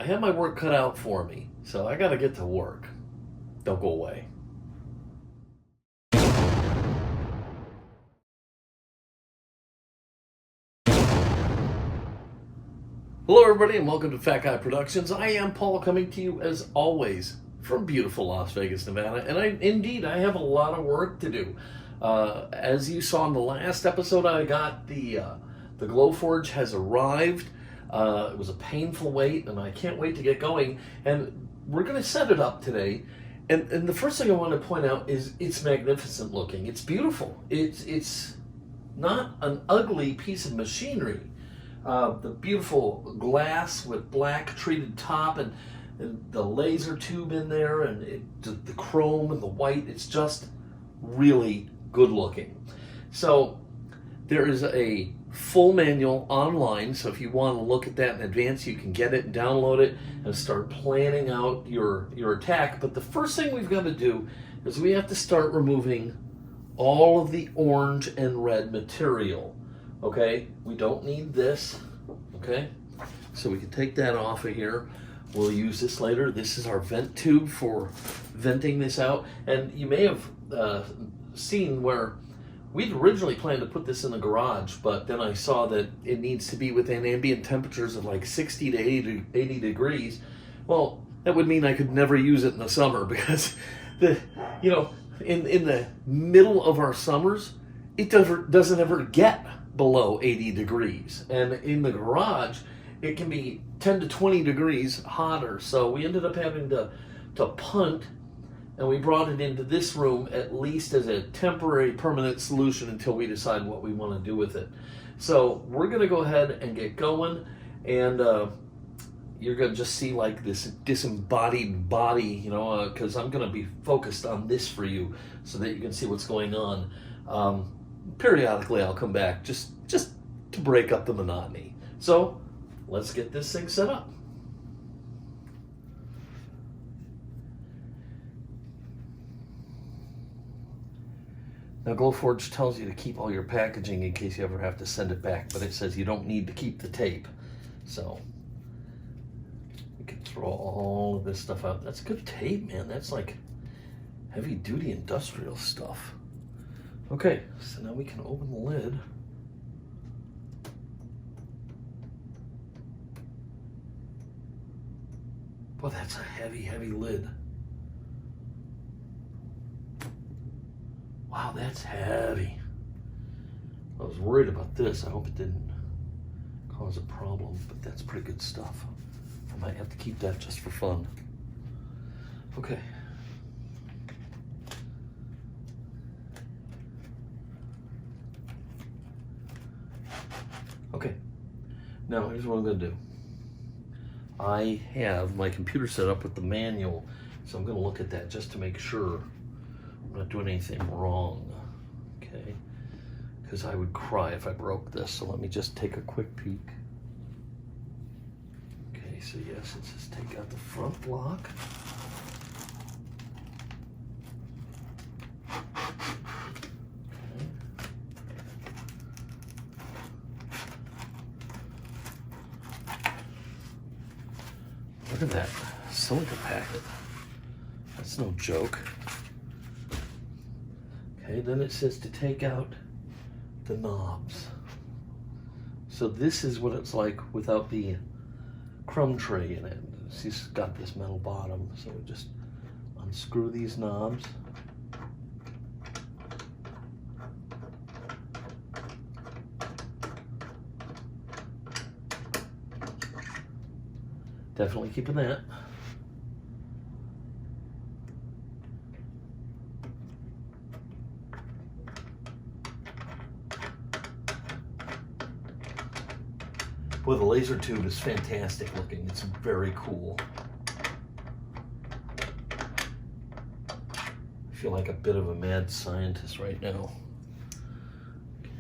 I have my work cut out for me, so I gotta get to work. Don't go away. Hello, everybody, and welcome to Fat Guy Productions. I am Paul, coming to you as always from beautiful Las Vegas, Nevada, and I have a lot of work to do. As you saw in the last episode, I got the Glowforge has arrived. It was a painful wait, and I can't wait to get going. And we're going to set it up today. And the first thing I want to point out is it's magnificent looking. It's beautiful. It's not an ugly piece of machinery. The beautiful glass with black treated top and the laser tube in there and the chrome and the white. It's just really good looking. So there is a full manual online, so if you want to look at that in advance, you can get it, download it, and start planning out your attack. But the first thing we've got to do is we have to start removing all of the orange and red material. Okay, we don't need this. Okay, so we can take that off of here. We'll use this later. This is our vent tube for venting this out. And you may have seen where we'd originally planned to put this in the garage, but then I saw that it needs to be within ambient temperatures of like 60 to 80 degrees. Well, that would mean I could never use it in the summer because in the middle of our summers, it doesn't ever get below 80 degrees. And in the garage, it can be 10 to 20 degrees hotter. So we ended up having to punt, and we brought it into this room at least as a temporary permanent solution until we decide what we want to do with it. So we're going to go ahead and get going, and you're going to just see like this disembodied body, because I'm going to be focused on this for you so that you can see what's going on. Periodically I'll come back just to break up the monotony. So let's get this thing set up. Now, Glowforge tells you to keep all your packaging in case you ever have to send it back, but it says you don't need to keep the tape. So we can throw all of this stuff out. That's good tape, man. That's like heavy duty industrial stuff. Okay, so now we can open the lid. Boy, that's a heavy, heavy lid. Wow, that's heavy. I was worried about this. I hope it didn't cause a problem, but that's pretty good stuff. I might have to keep that just for fun. Okay. Okay, now here's what I'm going to do. I have my computer set up with the manual, so I'm going to look at that just to make sure I'm not doing anything wrong, okay? Because I would cry if I broke this, so let me just take a quick peek. Okay, so yes, it says take out the front block. Look at that silica packet. That's no joke. Okay, then it says to take out the knobs. So this is what it's like without the crumb tray in it. It's just got this metal bottom. So we just unscrew these knobs. Definitely keeping that. Boy, the laser tube is fantastic looking. It's very cool. I feel like a bit of a mad scientist right now. Okay.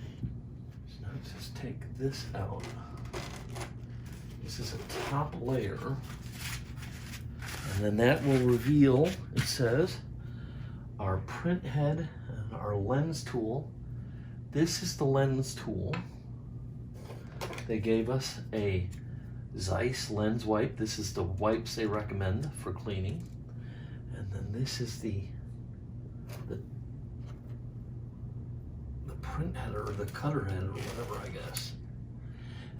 So now let's just take this out. This is a top layer, and then that will reveal, it says, our print head and our lens tool. This is the lens tool. They gave us a Zeiss lens wipe. This is the wipes they recommend for cleaning. And then this is the print header, or the cutter head, or whatever, I guess.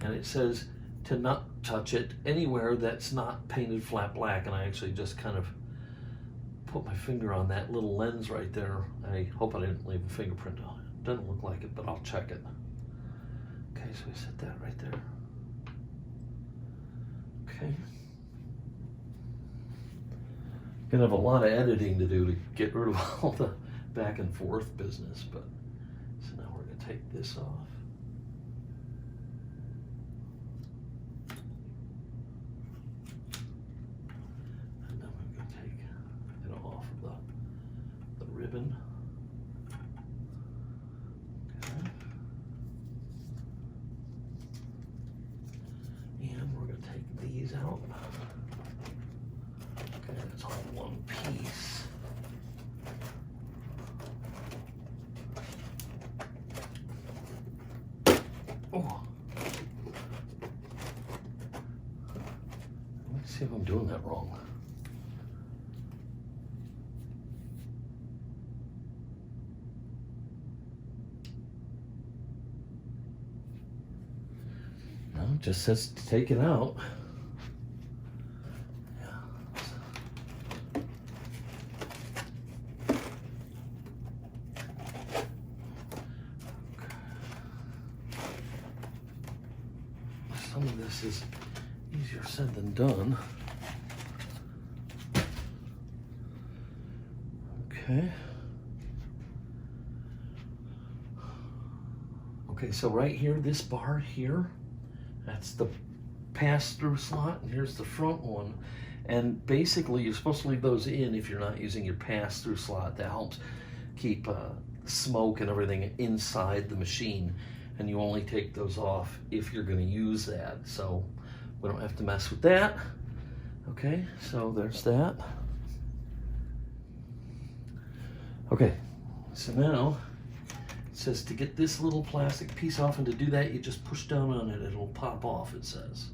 And it says to not touch it anywhere that's not painted flat black. And I actually just kind of put my finger on that little lens right there. I hope I didn't leave a fingerprint on it. Doesn't look like it, but I'll check it. Okay, so we set that right there. Okay. Gonna have a lot of editing to do to get rid of all the back and forth business, but so now we're gonna take this off. And then we're gonna take it off of the ribbon. Okay. And we're gonna take these out. Okay, that's all one piece. Oh. Let's see if I'm doing that wrong. No, it just says to take it out. Some of this is easier said than done. Okay. Okay, so right here, this bar here, that's the pass-through slot, and here's the front one. And basically, you're supposed to leave those in if you're not using your pass-through slot. That helps keep smoke and everything inside the machine. And you only take those off if you're going to use that. So we don't have to mess with that. Okay, so there's that. Okay, so now it says to get this little plastic piece off, and to do that you just push down on it, it'll pop off, it says.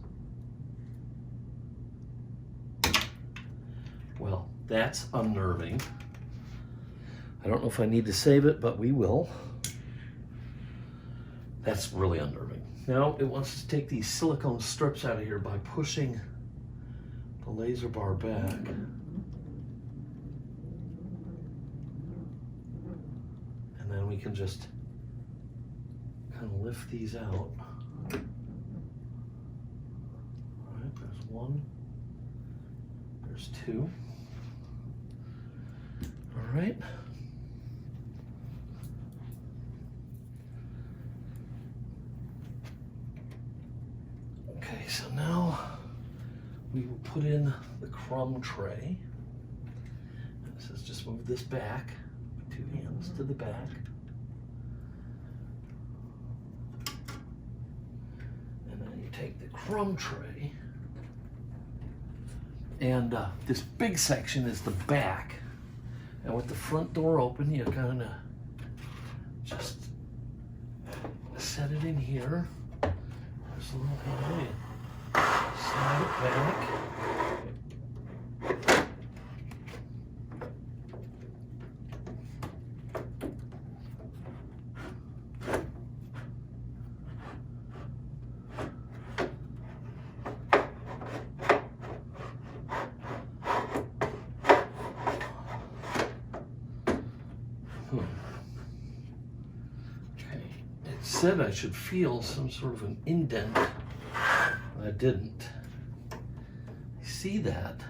Well, that's unnerving. I don't know if I need to save it, but we will. That's really unnerving. Now it wants us to take these silicone strips out of here by pushing the laser bar back. And then we can just kind of lift these out. All right, there's one, there's two. All right. Okay, so now we will put in the crumb tray. And it says just move this back, two hands to the back. And then you take the crumb tray, and this big section is the back. And with the front door open, you kind of just set it in here. There's a little handle. Slide it back. Okay, it said I should feel some sort of an indent. I didn't. I see that.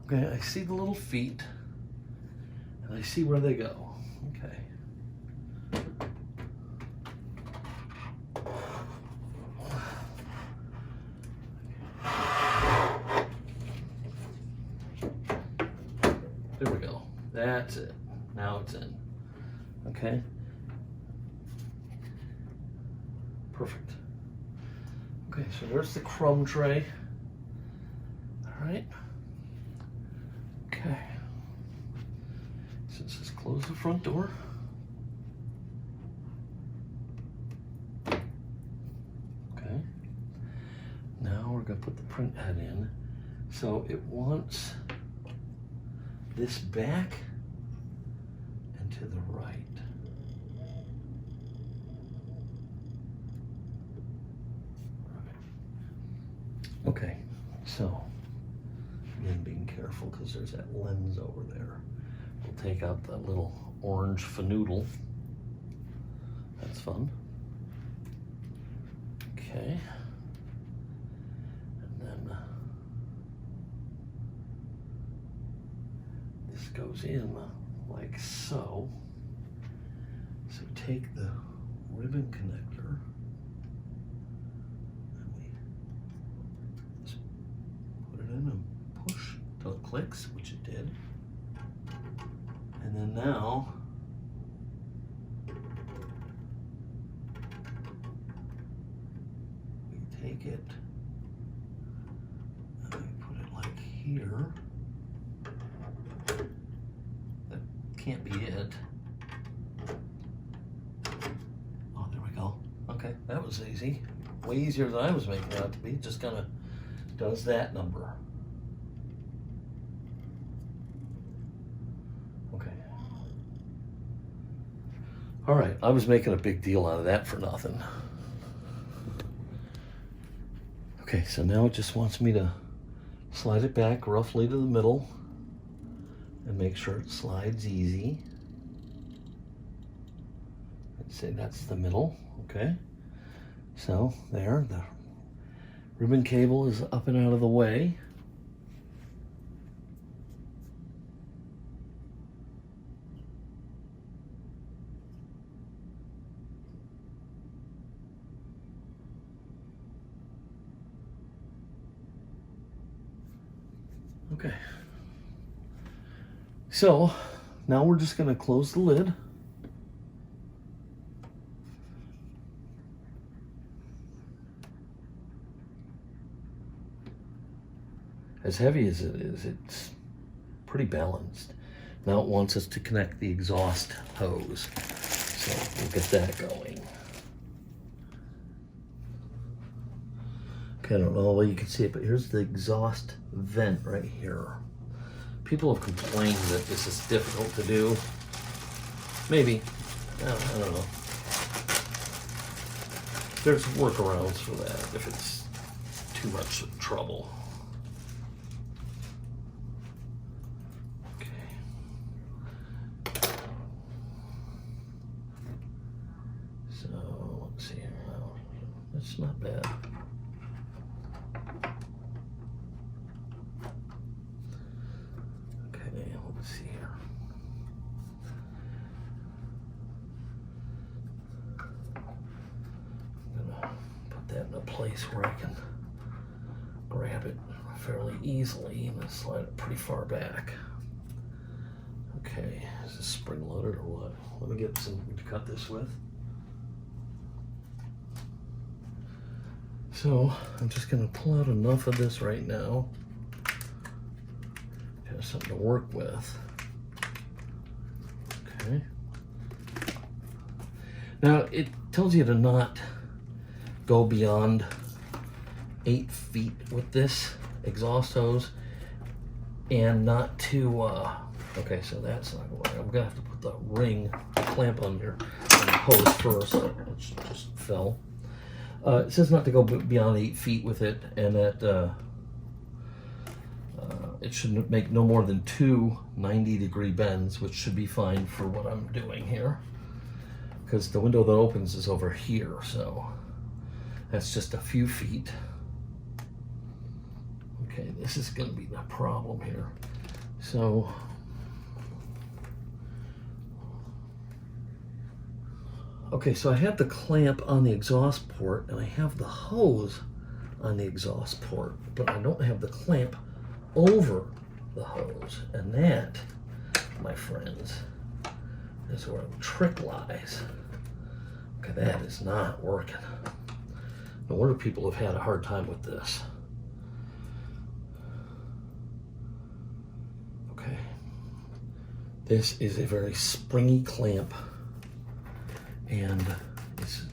Okay, I see the little feet, and I see where they go. Okay. There we go. That's it. Now it's in. Okay. Perfect. Okay, so there's the crumb tray. All right. Okay. So it says close the front door. going to put the print head in. So it wants this back and to the right. Okay, so again, being careful because there's that lens over there. We'll take out that little orange fanoodle. That's fun. Okay. And then this goes in like so. So take the ribbon connector and we just put it in and push till it clicks, which it did. And then now we take it and we put it like here. That can't be it. Oh, there we go. Okay, that was easy. Way easier than I was making it out to be. Just kind of does that number. Okay. All right, I was making a big deal out of that for nothing. Okay, so now it just wants me to slide it back roughly to the middle and make sure it slides easy. Let's say that's the middle, okay? So there, the ribbon cable is up and out of the way. Okay. So now we're just going to close the lid. As heavy as it is, it's pretty balanced. Now it wants us to connect the exhaust hose. So we'll get that going. Okay, I don't know if you can see it, but here's the exhaust vent right here. People have complained that this is difficult to do. Maybe. I don't know. There's workarounds for that if it's too much trouble. So let's see here. Well, that's not bad. Let's see here. I'm gonna put that in a place where I can grab it fairly easily and then slide it pretty far back. Okay, is this spring loaded or what? Let me get something to cut this with. So I'm just gonna pull out enough of this right now. Something to work with. Okay. Now it tells you to not go beyond 8 feet with this exhaust hose and not to, okay, so that's not going. I'm gonna have to put the ring clamp on your hose first. It just fell. It says not to go beyond 8 feet with it, and that it should make no more than 2 90-degree bends, which should be fine for what I'm doing here. Because the window that opens is over here, so that's just a few feet. Okay, this is going to be the problem here. So, okay, so I have the clamp on the exhaust port, and I have the hose on the exhaust port, but I don't have the clamp over the hose, and that, my friends, is where the trick lies. Okay, that is not working. No wonder people have had a hard time with this. Okay, this is a very springy clamp, and it's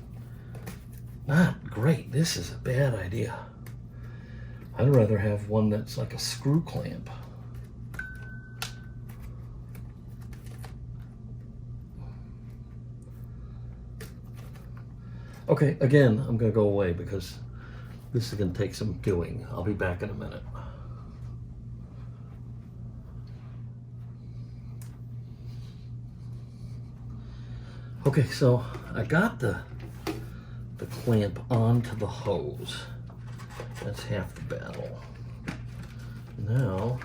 not great. This is a bad idea. I'd rather have one that's like a screw clamp. Okay, again, I'm going to go away because this is going to take some doing. I'll be back in a minute. Okay, so I got the clamp onto the hose. That's half the battle. Now,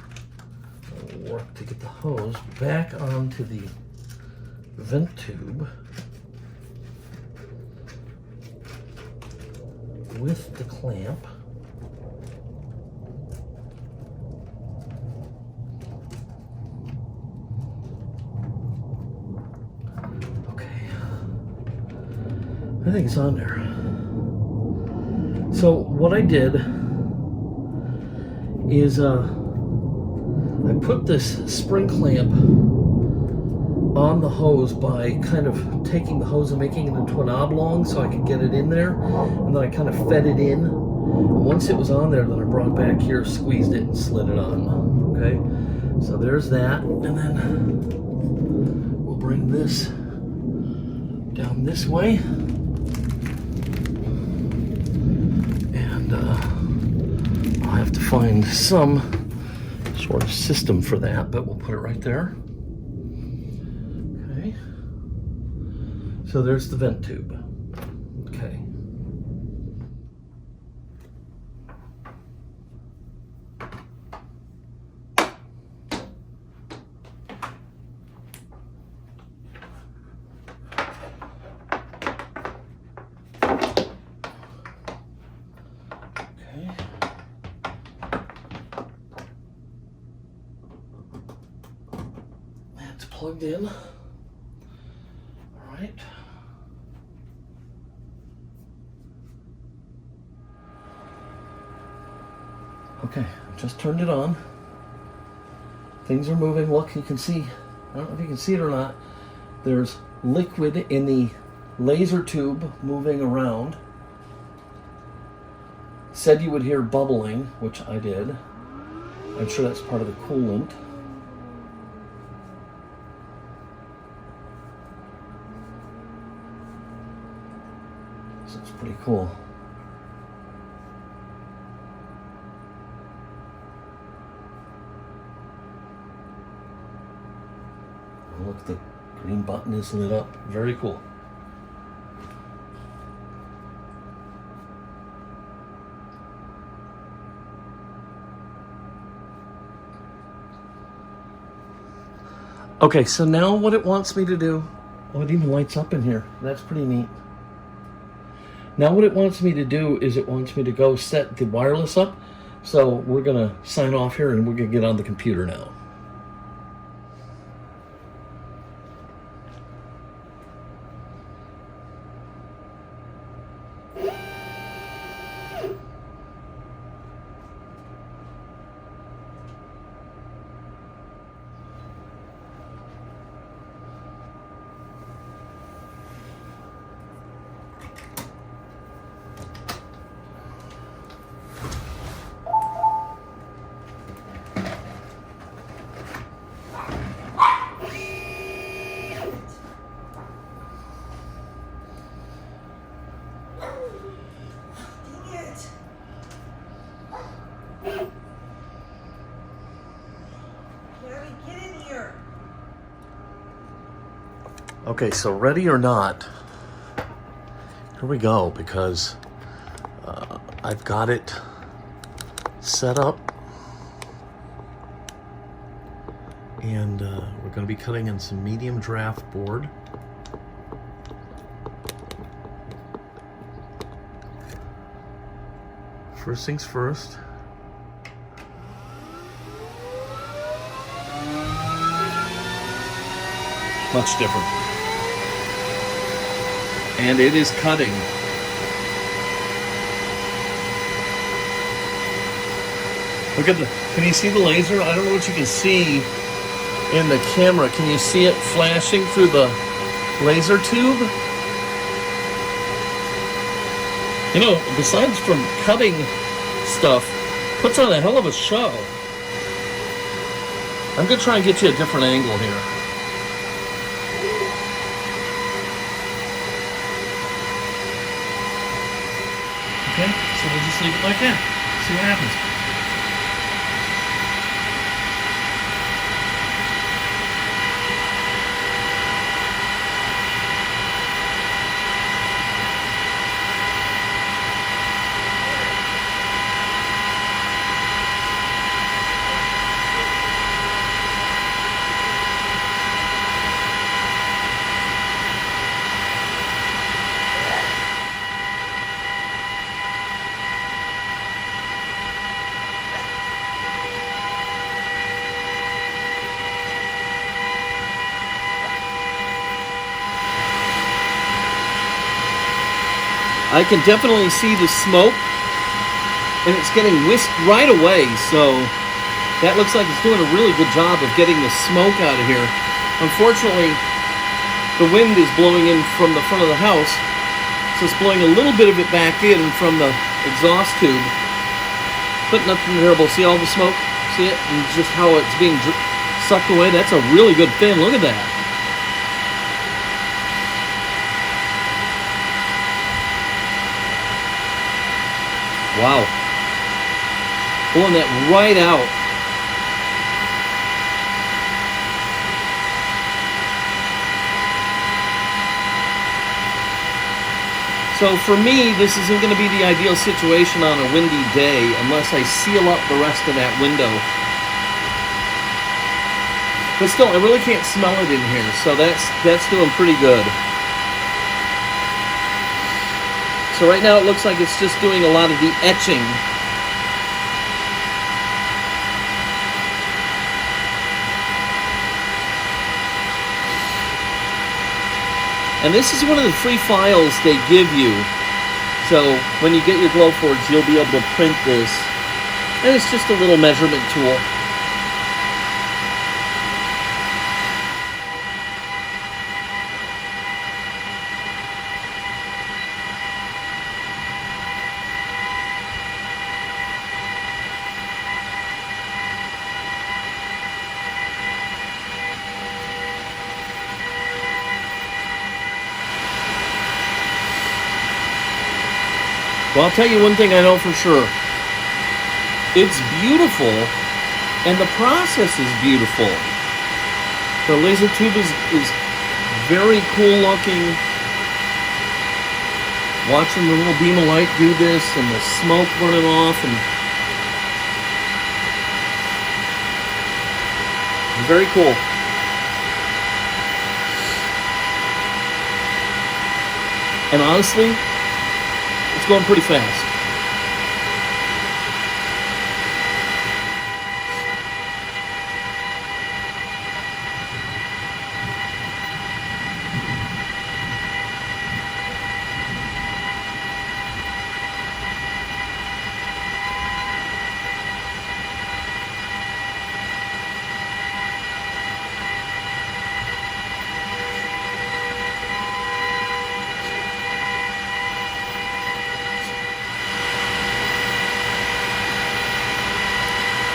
I'll work to get the hose back onto the vent tube with the clamp. Okay, I think it's on there. So what I did is I put this spring clamp on the hose by kind of taking the hose and making it into an oblong so I could get it in there, and then I kind of fed it in. And once it was on there, then I brought it back here, squeezed it, and slid it on. Okay, so there's that, and then we'll bring this down this way, and I'll have to find some sort of system for that, but we'll put it right there. Okay, so there's the vent tube. Okay. That's plugged in. All right. Okay, just turned it on. Things are moving. Look, you can see, I don't know if you can see it or not, there's liquid in the laser tube moving around. Said you would hear bubbling, which I did. I'm sure that's part of the coolant. So it's pretty cool. Oh, look, the green button is lit up. Very cool. Okay, so now what it wants me to do, oh, it even lights up in here. That's pretty neat. Now what it wants me to do is it wants me to go set the wireless up. So we're gonna sign off here and we're gonna get on the computer now. Okay, so ready or not, here we go, because I've got it set up, and we're going to be cutting in some medium draft board. First things first. Much different. And it is cutting. Look at the, can you see the laser? I don't know what you can see in the camera. Can you see it flashing through the laser tube? You know, besides from cutting stuff, Puts on a hell of a show. I'm going to try and get you a different angle here. Okay, so we'll just leave it like that. See what happens. I can definitely see the smoke, and it's getting whisked right away, so that looks like it's doing a really good job of getting the smoke out of here. Unfortunately, the wind is blowing in from the front of the house, so it's blowing a little bit of it back in from the exhaust tube, but nothing terrible. See all the smoke? See it? And just how it's being sucked away? That's a really good fin. Look at that. Wow. Pulling that right out. So for me, this isn't going to be the ideal situation on a windy day unless I seal up the rest of that window. But still, I really can't smell it in here, so that's doing pretty good. So right now it looks like it's just doing a lot of the etching. And this is one of the free files they give you. So when you get your Glowforge, you'll be able to print this. And it's just a little measurement tool. Well, I'll tell you one thing I know for sure. It's beautiful, and the process is beautiful. The laser tube is very cool looking. Watching the little beam of light do this, and the smoke running off, and very cool. And honestly, it's going pretty fast.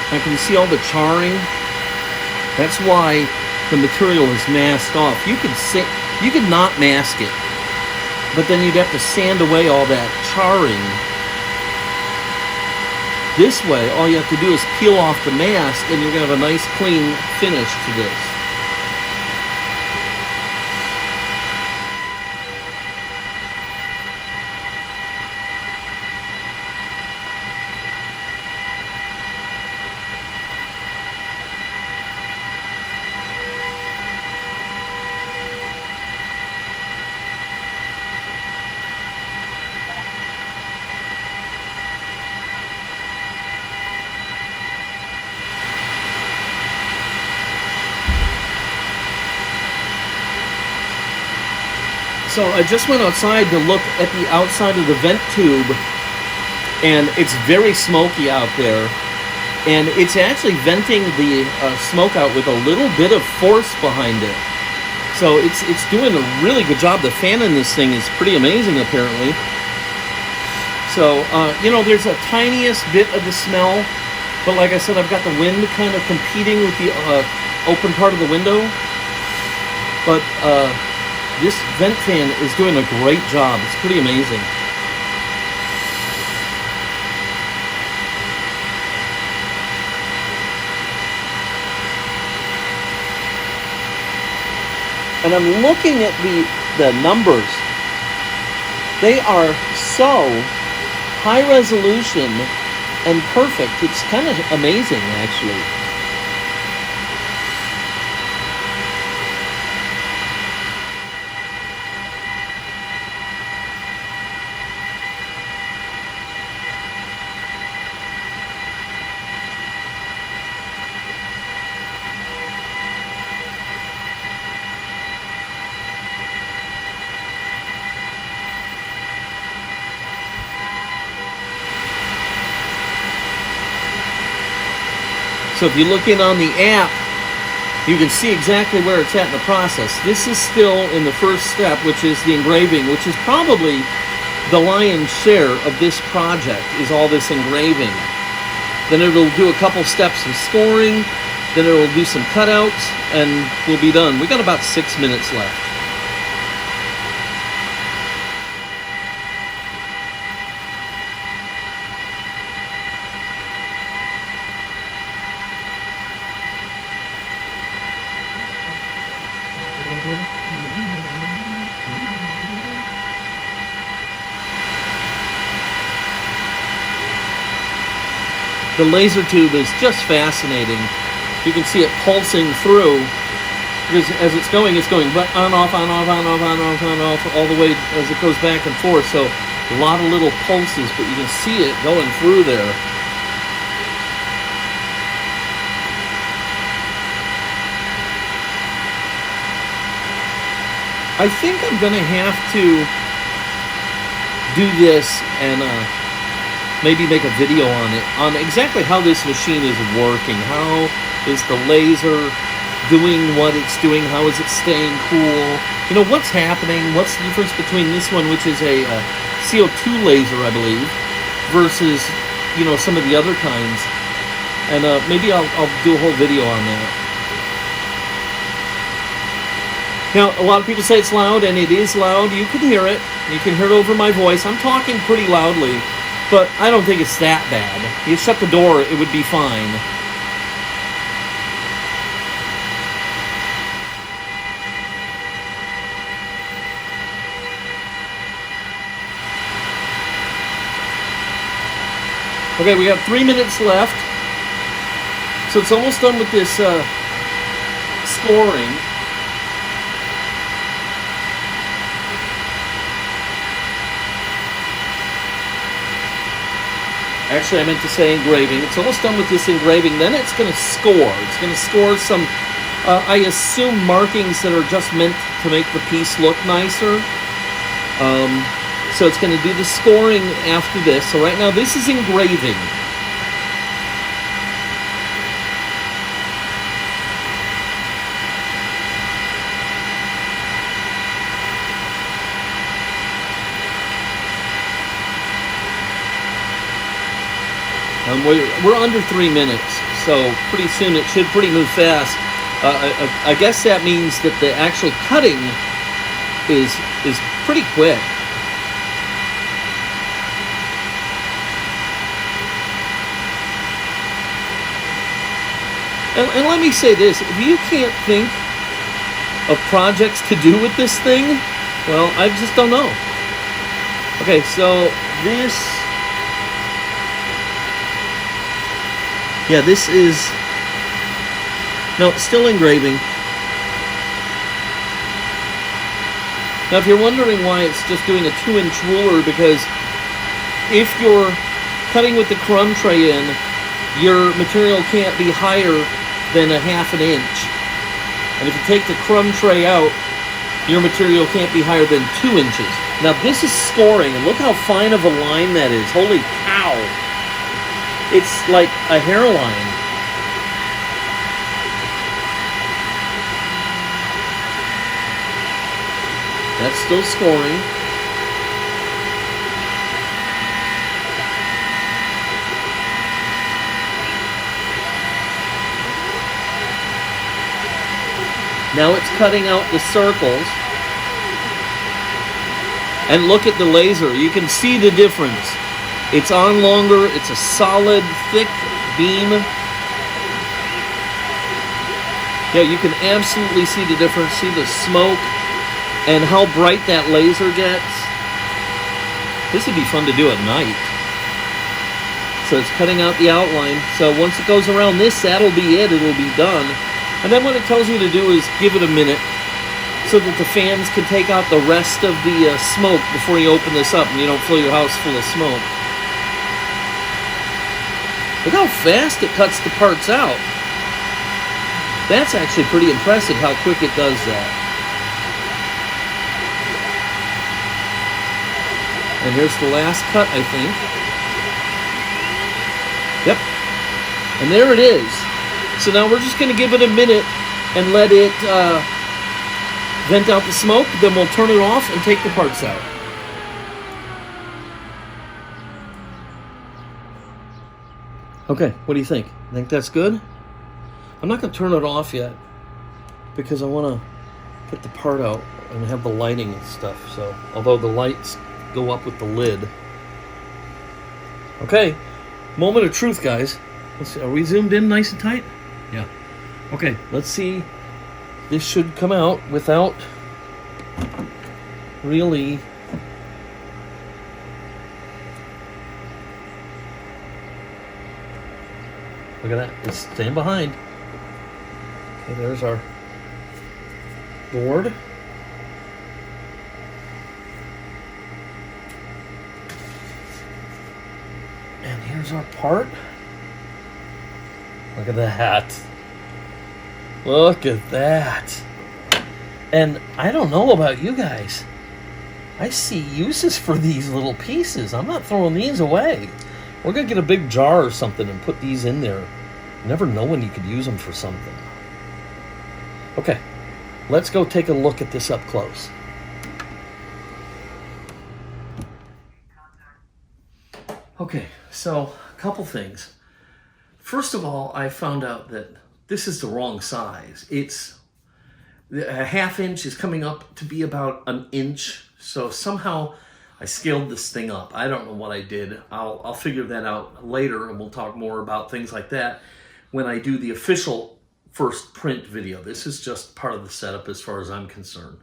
I can see all the charring. That's why the material is masked off. You could not mask it, but then you'd have to sand away all that charring. This way, all you have to do is peel off the mask, and you're going to have a nice clean finish to this. So I just went outside to look at the outside of the vent tube, and it's very smoky out there. And it's actually venting the smoke out with a little bit of force behind it. So it's doing a really good job. The fan in this thing is pretty amazing, apparently. So, you know, there's a tiniest bit of the smell, but like I said, I've got the wind kind of competing with the open part of the window. But this vent fan is doing a great job. It's pretty amazing. And I'm looking at the numbers. They are so high resolution and perfect. It's kind of amazing, actually. So if you look in on the app, you can see exactly where it's at in the process. This is still in the first step, which is the engraving, which is probably the lion's share of this project, is all this engraving. Then it'll do a couple steps of scoring, then it'll do some cutouts, and we'll be done. We got about 6 minutes left. The laser tube is just fascinating. You can see it pulsing through, because as it's going on, off, on, off, on, off, on, off, on, off, all the way as it goes back and forth. So a lot of little pulses, but you can see it going through there. I think I'm going to have to do this and maybe make a video on it, on exactly how this machine is working. How is the laser doing what it's doing? How is it staying cool? You know, what's happening? What's the difference between this one, which is a CO2 laser, I believe, versus, you know, some of the other kinds. And maybe I'll do a whole video on that. Now, a lot of people say it's loud, and it is loud. You can hear it. You can hear it over my voice. I'm talking pretty loudly, but I don't think it's that bad. You shut the door, it would be fine. Okay, we got 3 minutes left. So it's almost done with this scoring. Actually, I meant to say engraving. It's almost done with this engraving. Then it's going to score. It's going to score some, I assume, markings that are just meant to make the piece look nicer. So it's going to do the scoring after this. So right now, this is engraving. We're under 3 minutes, so pretty soon it should move fast. I guess that means that the actual cutting is pretty quick. And let me say this, if you can't think of projects to do with this thing, well, I just don't know. Okay, so this... Yeah, this is... No, it's still engraving. Now, if you're wondering why it's just doing a 2-inch ruler, because if you're cutting with the crumb tray in, your material can't be higher than a 1/2 inch. And if you take the crumb tray out, your material can't be higher than 2 inches. Now, this is scoring, and look how fine of a line that is. Holy cow! It's like a hairline. That's still scoring. Now it's cutting out the circles. And look at the laser. You can see the difference. It's on longer. It's a solid, thick beam. Yeah, you can absolutely see the difference. See the smoke and how bright that laser gets. This would be fun to do at night. So it's cutting out the outline. So once it goes around this, that'll be it. It'll be done. And then what it tells you to do is give it a minute so that the fans can take out the rest of the smoke before you open this up and you don't fill your house full of smoke. Look how fast it cuts the parts out. That's actually pretty impressive how quick it does that. And here's the last cut, I think. Yep. And there it is. So now we're just going to give it a minute and let it vent out the smoke. Then we'll turn it off and take the parts out. Okay, what do you think? Think that's good? I'm not going to turn it off yet because I want to get the part out and have the lighting and stuff. So, although the lights go up with the lid. Okay, moment of truth, guys. Let's see, are we zoomed in nice and tight? Yeah. Okay, let's see. This should come out without really... Look at that. Just stand behind. Okay, there's our board. And here's our part. Look at that. Look at that. And I don't know about you guys. I see uses for these little pieces. I'm not throwing these away. We're going to get a big jar or something and put these in there. You never know when you could use them for something. Okay, let's go take a look at this up close. Okay, so a couple things. First of all, I found out that this is the wrong size. It's a ½ inch is coming up to be about an inch. So somehow I scaled this thing up. I don't know what I did. I'll figure that out later, and we'll talk more about things like that when I do the official first print video. This is just part of the setup as far as I'm concerned.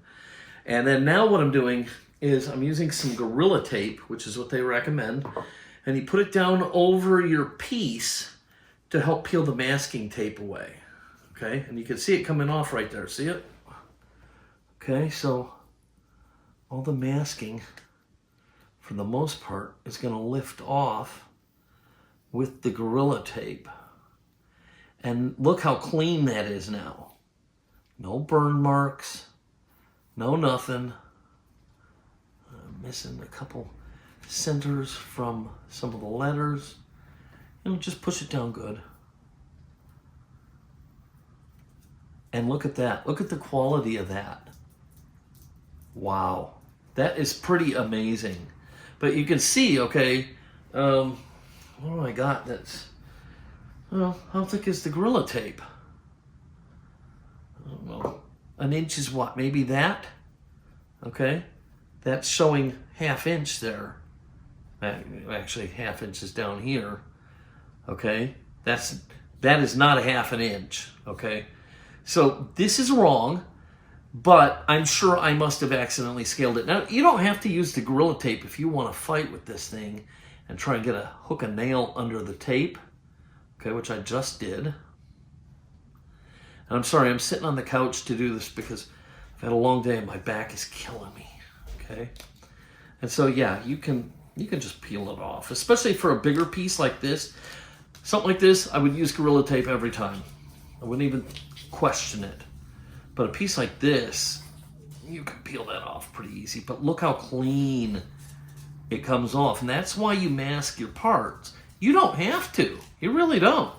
And then now what I'm doing is I'm using some Gorilla Tape, which is what they recommend, and you put it down over your piece to help peel the masking tape away. Okay, and you can see it coming off right there. See it? Okay, so all the masking, for the most part, is going to lift off with the Gorilla Tape. And look how clean that is now. No burn marks, no nothing. I'm missing a couple centers from some of the letters. And just push it down good. And look at that. Look at the quality of that. Wow. That is pretty amazing. But you can see, okay, what do I got that's, well, how thick is the Gorilla Tape? I don't know. An inch is what? Maybe that? Okay. That's showing ½ inch there. Actually, ½ inch is down here. Okay. That is not a ½ inch. Okay. So this is wrong, but I'm sure I must have accidentally scaled it. Now, you don't have to use the Gorilla Tape if you want to fight with this thing and try and hook a nail under the tape, okay, which I just did. And I'm sorry, I'm sitting on the couch to do this because I've had a long day and my back is killing me, okay? And so, yeah, you can just peel it off, especially for a bigger piece like this. Something like this, I would use Gorilla Tape every time. I wouldn't even question it. But a piece like this, you can peel that off pretty easy. But look how clean it comes off. And that's why you mask your parts. You don't have to. You really don't.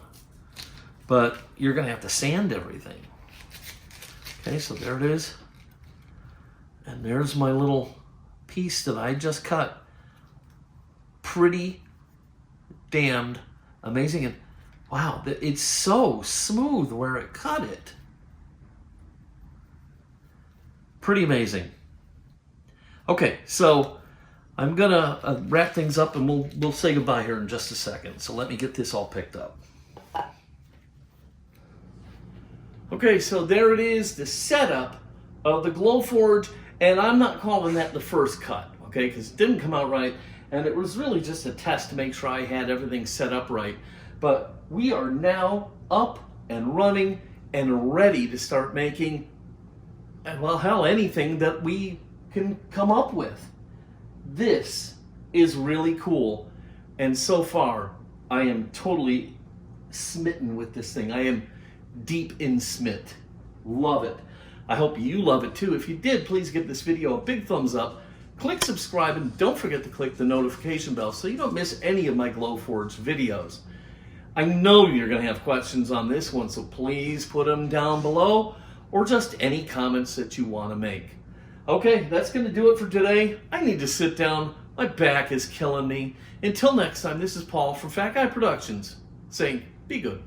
But you're going to have to sand everything. Okay, so there it is. And there's my little piece that I just cut. Pretty damned amazing. And wow, it's so smooth where it cut it. Pretty amazing. Okay, so I'm gonna wrap things up and we'll say goodbye here in just a second. So let me get this all picked up. Okay, so there it is, the setup of the Glowforge, and I'm not calling that the first cut, okay, because it didn't come out right, and it was really just a test to make sure I had everything set up right. But we are now up and running and ready to start making, well, hell, anything that we can come up with. This is really cool, and so far I am totally smitten with this thing. I am deep in smit. Love it. I hope you love it too. If you did, please give this video a big thumbs up. Click subscribe and don't forget to click the notification bell so you don't miss any of my Glowforge videos. I know you're going to have questions on this one, so please put them down below or just any comments that you want to make. Okay, that's going to do it for today. I need to sit down. My back is killing me. Until next time, this is Paul from Fat Guy Productions saying, be good.